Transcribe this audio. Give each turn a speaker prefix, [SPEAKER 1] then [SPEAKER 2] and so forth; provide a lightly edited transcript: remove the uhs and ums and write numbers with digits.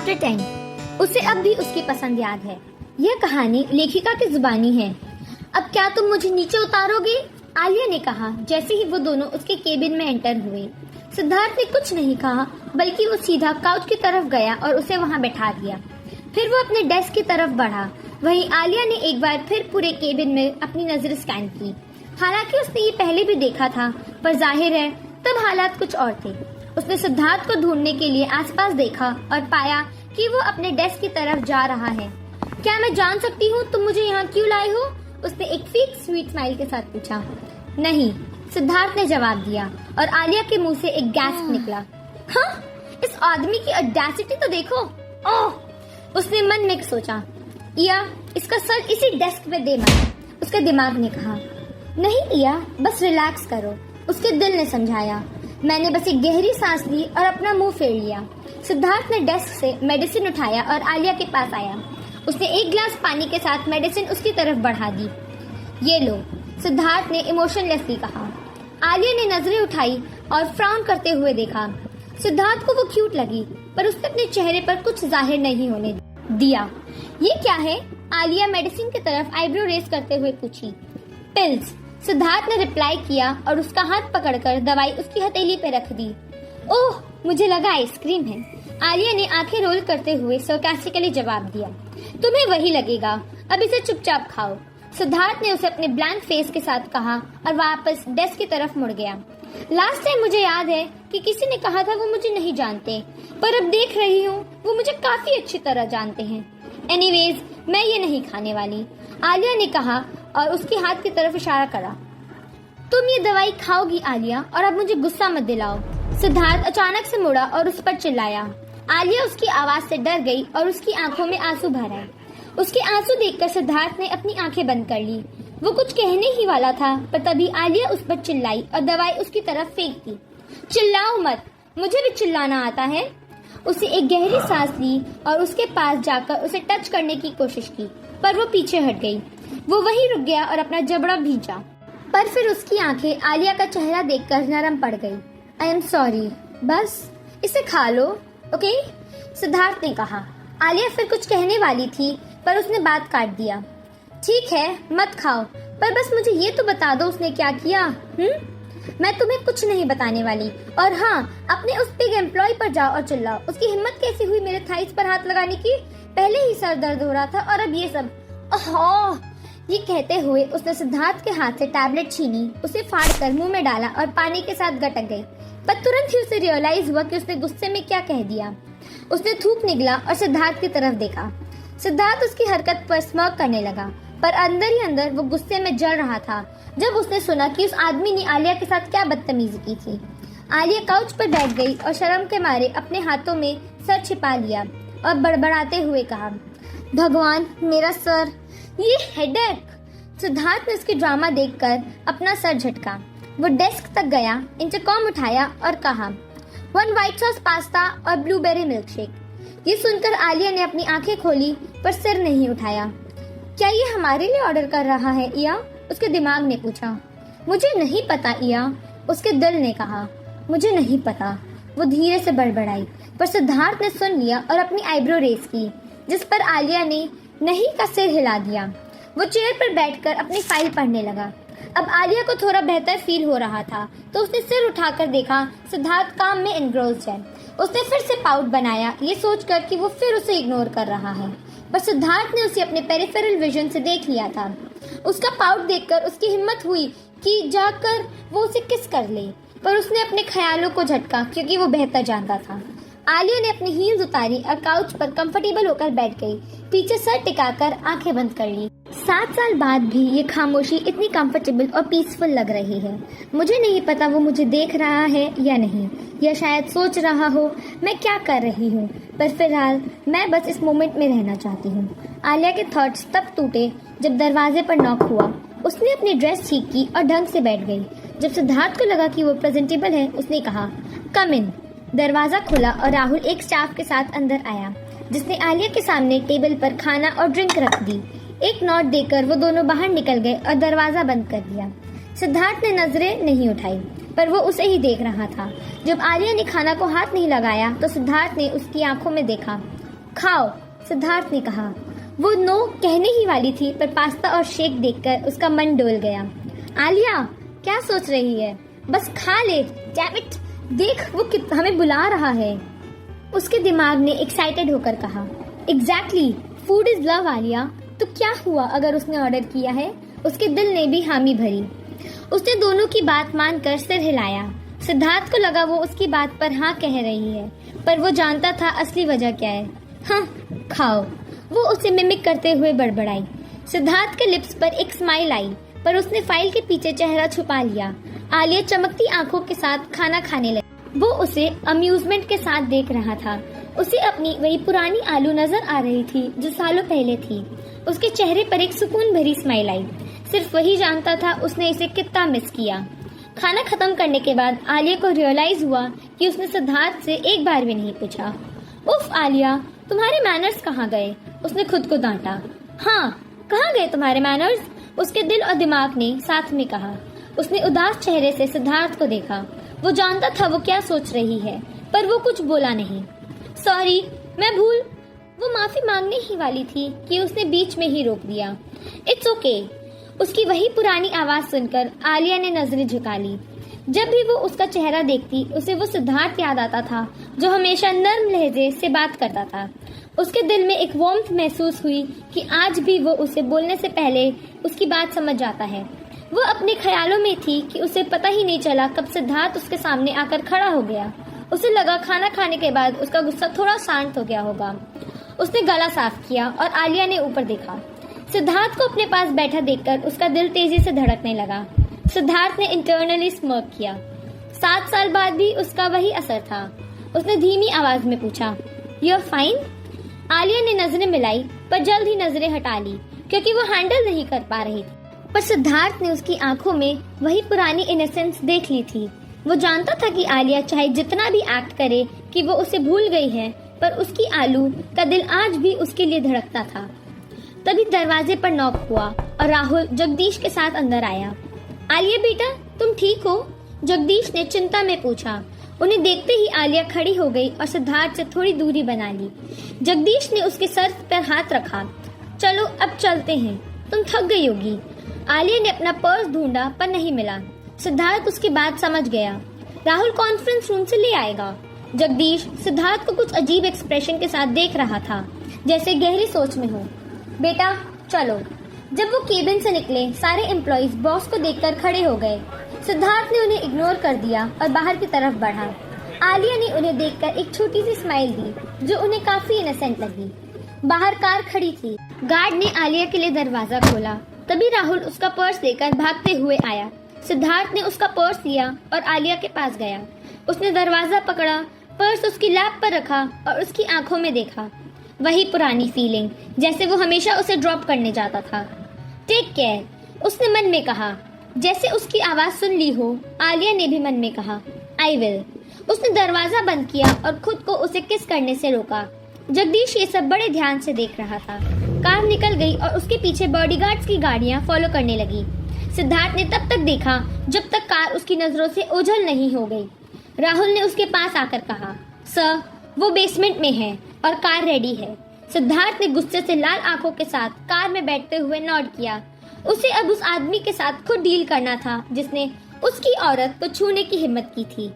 [SPEAKER 1] Chapter 10। उसे अब भी उसकी पसंद याद है। यह कहानी लेखिका की जुबानी है। अब क्या तुम मुझे नीचे उतारोगे? आलिया ने कहा जैसे ही वो दोनों उसके केबिन में एंटर हुए। सिद्धार्थ ने कुछ नहीं कहा, बल्कि वो सीधा काउच की तरफ गया और उसे वहां बैठा दिया। फिर वो अपने डेस्क की तरफ बढ़ा। वहीं आलिया ने एक बार फिर पूरे केबिन में अपनी नजर स्कैन की। हालांकि उसने ये पहले भी देखा था, पर जाहिर है तब हालात कुछ और थे। उसने सिद्धार्थ को ढूंढने के लिए आसपास देखा और पाया कि वो अपने डेस्क की तरफ जा रहा है। क्या मैं जान सकती हूँ तुम मुझे यहाँ क्यों लाए हो? उसने एक फेक स्वीट स्माइल के साथ पूछा। नहीं, सिद्धार्थ ने जवाब दिया और आलिया के मुंह से एक गैस्प निकला। हाँ, इस आदमी की ऑडेसिटी तो देखो। ओह, उसने मन में सोचा। इया, इसका सर इसी डेस्क पे दे मत, उसके दिमाग ने कहा। नहीं इया, बस रिलैक्स करो, उसके दिल ने समझाया। मैंने बस एक गहरी सांस ली और अपना मुंह फेर लिया। सिद्धार्थ ने डेस्क से मेडिसिन उठाया और आलिया के पास आया। उसने एक गिलास पानी के साथ मेडिसिन उसकी तरफ बढ़ा दी। ये लो, सिद्धार्थ ने इमोशनलेसली कहा। आलिया ने नजरें उठाई और फ्राउन करते हुए देखा। सिद्धार्थ को वो क्यूट लगी, पर उसने अपने चेहरे पर कुछ जाहिर नहीं होने दिया। ये क्या है? आलिया मेडिसिन की तरफ आईब्रो रेस करते हुए पूछी। पिल्स, सिद्धार्थ ने रिप्लाई किया और उसका हाथ पकड़कर दवाई उसकी हथेली पे रख दी। ओह, मुझे लगा आइसक्रीम है। आलिया ने आंखें रोल करते हुए सरकास्टिकली जवाब दिया। तुम्हें वही लगेगा, अब इसे चुपचाप खाओ, सिद्धार्थ ने उसे अपने ब्लैंक फेस के साथ कहा और वापस डेस्क की तरफ मुड़ गया। लास्ट टाइम मुझे याद है कि किसी ने कहा था वो मुझे नहीं जानते, पर अब देख रही हूँ वो मुझे काफी अच्छी तरह जानते हैं। एनीवेज, मैं ये नहीं खाने वाली, आलिया ने कहा और उसके हाथ की तरफ इशारा करा। तुम ये दवाई खाओगी आलिया, और अब मुझे गुस्सा मत दिलाओ। सिद्धार्थ अचानक से मुड़ा और उस पर चिल्लाया। आलिया उसकी आवाज से डर गई और उसकी आंखों में आंसू भर आए। उसके आंसू देखकर सिद्धार्थ ने अपनी आंखें बंद कर ली। वो कुछ कहने ही वाला था, पर तभी आलिया उस पर चिल्लाई और दवाई उसकी तरफ फेंक दी। चिल्लाओ मत, मुझे भी चिल्लाना आता है। उसे एक गहरी सांस ली और उसके पास जाकर उसे टच करने की कोशिश की, पर वो पीछे हट गई। वो वहीं रुक गया और अपना जबड़ा भींचा, पर फिर उसकी आंखें आलिया का चेहरा देखकर नरम पड़ गई। आई एम सॉरी, बस इसे खा लो, ओके? सिद्धार्थ ने कहा। आलिया फिर कुछ कहने वाली थी, पर उसने बात काट दिया। ठीक है, मत खाओ, पर बस मुझे ये तो बता दो उसने क्या किया। मैं तुम्हें कुछ नहीं बताने वाली। और हाँ, अपने उस बिग एम्प्लॉय पर जाओ और चिल्लाओ। उसकी हिम्मत कैसी हुई मेरे थाइस पर हाथ लगाने की? पहले ही सर दर्द हो रहा था और अब ये सब। ओह! ये कहते हुए उसने सिद्धार्थ के हाथ से टैबलेट छीनी, उसे फाड़कर मुंह में डाला और पानी के साथ गटक गई। पर तुरंत ही उसे रियलाइज हुआ कि उसने गुस्से में क्या कह दिया। उसने थूक निगला और सिद्धार्थ की तरफ देखा। सिद्धार्थ उसकी हरकत पर स्मर्क करने लगा, पर अंदर ही अंदर वो गुस्से में जल रहा था जब उसने सुना कि उस आदमी ने आलिया के साथ क्या बदतमीजी की थी। आलिया काउच पर बैठ गई और शर्म के मारे अपने हाथों में सर छिपा लिया और बड़बड़ाते हुए कहा, भगवान, मेरा सर, ये हेडेक। सिद्धार्थ ने उसकी ड्रामा देखकर अपना सर झटका। वो डेस्क तक गया, इंटरकॉम उठाया और कहा, 1 व्हाइट सॉस पास्ता और ब्लूबेरी मिल्कशेक। ये सुनकर आलिया ने अपनी आंखें खोली, पर सिर नहीं उठाया। क्या ये हमारे लिए ऑर्डर कर रहा है इया? उसके दिमाग ने पूछा। मुझे नहीं पता इया, उसके दिल ने कहा। मुझे नहीं पता, वो धीरे से बड़बड़ाई, पर सिद्धार्थ ने सुन लिया और अपनी आईब्रो रेस की, जिस पर आलिया ने नहीं का सिर हिला दिया। वो चेयर पर बैठकर अपनी फाइल पढ़ने लगा। अब आलिया को थोड़ा बेहतर फील हो रहा था, तो उसने सिर उठाकर देखा सिद्धार्थ काम में एनग्रोस्ड है। उसने फिर से पाउट बनाया, ये सोचकर कि वो फिर उसे इग्नोर कर रहा है, पर सिद्धार्थ ने उसे अपने पेरिफेरल विजन से देख लिया था। उसका पाउट देखकर उसकी हिम्मत हुई कि जाकर वो उसे किस कर ले, पर उसने अपने ख्यालों को झटका, क्योंकि वो बेहतर जानता था। आलिया ने अपनी हील्स उतारी और काउच पर कंफर्टेबल होकर बैठ गई, पीछे सर टिकाकर आंखें बंद कर ली। 7 साल बाद भी ये खामोशी इतनी कंफर्टेबल और पीसफुल लग रही है। मुझे नहीं पता वो मुझे देख रहा है या नहीं, या शायद सोच रहा हो मैं क्या कर रही हूँ, पर फिलहाल मैं बस इस मोमेंट में रहना चाहती हूँ। आलिया के थॉट्स तब टूटे जब दरवाजे पर नॉक हुआ। उसने अपनी ड्रेस ठीक की और ढंग से बैठ गई। जब सिद्धार्थ को लगा कि वो प्रेजेंटेबल है, उसने कहा, कम इन। दरवाजा खुला और राहुल एक स्टाफ के साथ अंदर आया, जिसने आलिया के सामने टेबल पर खाना और ड्रिंक रख दी। एक नोट देकर वो दोनों बाहर निकल गए और दरवाजा बंद कर दिया। सिद्धार्थ ने नजरें नहीं उठाई, पर वो उसे ही देख रहा था। जब आलिया ने खाना को हाथ नहीं लगाया तो सिद्धार्थ ने उसकी आंखों में देखा। खाओ, सिद्धार्थ ने कहा। वो नो कहने ही वाली थी, पर पास्ता और शेक देखकर उसका मन डोल गया। आलिया क्या सोच रही है? बस खा ले। डैम इट, देख वो हमें बुला रहा है। उसके दिमाग ने एक्साइटेड होकर कहा। Exactly, food is love Alia. तो क्या हुआ अगर उसने ऑर्डर किया है? उसके दिल ने भी हामी भरी। उसने दोनों की बात मानकर सिर हिलाया। सिद्धार्थ को लगा वो उसकी बात पर हाँ कह रही है, पर वो जानता था असली वजह क्या है। हाँ, खाओ, वो उसे मिमिक करते हुए बड़बड़ाई। सिद्धार्थ के लिप्स पर एक स्माइल आई, पर उसने फाइल के पीछे चेहरा छुपा लिया। आलिया चमकती आंखों के साथ खाना खाने लगी। वो उसे अम्यूजमेंट के साथ देख रहा था। उसे अपनी वही पुरानी आलू नजर आ रही थी जो सालों पहले थी। उसके चेहरे पर एक सुकून भरी स्माइल आई। सिर्फ वही जानता था उसने इसे कितना मिस किया। खाना खत्म करने के बाद आलिया को रियलाइज हुआ कि उसने सिद्धार्थ से एक बार भी नहीं पूछा। उफ आलिया, तुम्हारे मैनर्स कहाँ गए? उसने खुद को डांटा। हाँ, कहाँ गए तुम्हारे मैनर्स? उसके दिल और दिमाग ने साथ में कहा। उसने उदास चेहरे से सिद्धार्थ को देखा। वो जानता था वो क्या सोच रही है, पर वो कुछ बोला नहीं। सॉरी, मैं भूल। वो माफी मांगने ही वाली थी कि उसने बीच में ही रोक दिया। It's okay. उसकी वही पुरानी आवाज सुनकर आलिया ने नजरें झुका ली। जब भी वो उसका चेहरा देखती, उसे वो सिद्धार्थ याद आता था जो हमेशा नर्म लहजे से बात करता था। उसके दिल में एक वार्मथ महसूस हुई कि आज भी वो उसे बोलने से पहले उसकी बात समझ जाता है। वो अपने ख्यालों में थी कि उसे पता ही नहीं चला कब सिद्धार्थ उसके सामने आकर खड़ा हो गया। उसे लगा खाना खाने के बाद उसका गुस्सा थोड़ा शांत हो गया होगा। उसने गला साफ किया और आलिया ने ऊपर देखा। सिद्धार्थ को अपने पास बैठा देखकर उसका दिल तेजी से धड़कने लगा। सिद्धार्थ ने इंटरनली स्मर्क किया। 7 साल बाद भी उसका वही असर था। उसने धीमी आवाज में पूछा, यू आर फाइन? आलिया ने नजरें मिलाई, पर जल्द ही नजरें हटा ली क्योंकि वो हैंडल नहीं कर पा रही थी। पर सिद्धार्थ ने उसकी आंखों में वही पुरानी इनोसेंस देख ली थी। वो जानता था कि आलिया चाहे जितना भी एक्ट करे कि वो उसे भूल गई है, पर उसकी आलू का दिल आज भी उसके लिए धड़कता था। तभी दरवाजे पर नॉक हुआ और राहुल जगदीश के साथ अंदर आया। आलिया बेटा, तुम ठीक हो? जगदीश ने चिंता में पूछा। उन्हें देखते ही आलिया खड़ी हो गई और सिद्धार्थ से थोड़ी दूरी बना ली। जगदीश ने उसके सर पर हाथ रखा। चलो अब चलते हैं, तुम थक गई होगी। आलिया ने अपना पर्स ढूंढा पर नहीं मिला। सिद्धार्थ उसकी बात समझ गया। राहुल कॉन्फ्रेंस रूम से ले आएगा। जगदीश सिद्धार्थ को कुछ अजीब एक्सप्रेशन के साथ देख रहा था, जैसे गहरी सोच में हो। बेटा चलो। जब वो केबिन से निकले, सारे एम्प्लॉइज बॉस को देखकर खड़े हो गए। सिद्धार्थ ने उन्हें इग्नोर कर दिया और बाहर की तरफ बढ़ा। आलिया ने उन्हें देखकर एक छोटी सी स्माइल दी जो उन्हें काफी इनोसेंट लगी। बाहर कार खड़ी थी। गार्ड ने आलिया के लिए दरवाजा खोला। तभी राहुल उसका पर्स लेकर भागते हुए आया। सिद्धार्थ ने उसका पर्स लिया और आलिया के पास गया। उसने दरवाजा पकड़ा, पर्स उसकी लैप पर रखा और उसकी आंखों में देखा। वही पुरानी फीलिंग, जैसे वो हमेशा उसे ड्रॉप करने जाता था। टेक केयर, उसने मन में कहा। जैसे उसकी आवाज सुन ली हो, आलिया ने भी मन में कहा, आई विल। उसने दरवाजा बंद किया और खुद को उसे किस करने से रोका। जगदीश ये सब बड़े ध्यान से देख रहा था। कार निकल गई और उसके पीछे बॉडीगार्ड्स की गाड़ियां फॉलो करने लगी। सिद्धार्थ ने तब तक देखा जब तक कार उसकी नजरों से ओझल नहीं हो गई। राहुल ने उसके पास आकर कहा, सर वो बेसमेंट में है और कार रेडी है। सिद्धार्थ ने गुस्से से लाल आंखों के साथ कार में बैठते हुए नॉड किया। उसे अब उस आदमी के साथ खुद डील करना था जिसने उसकी औरत को छूने की हिम्मत की थी।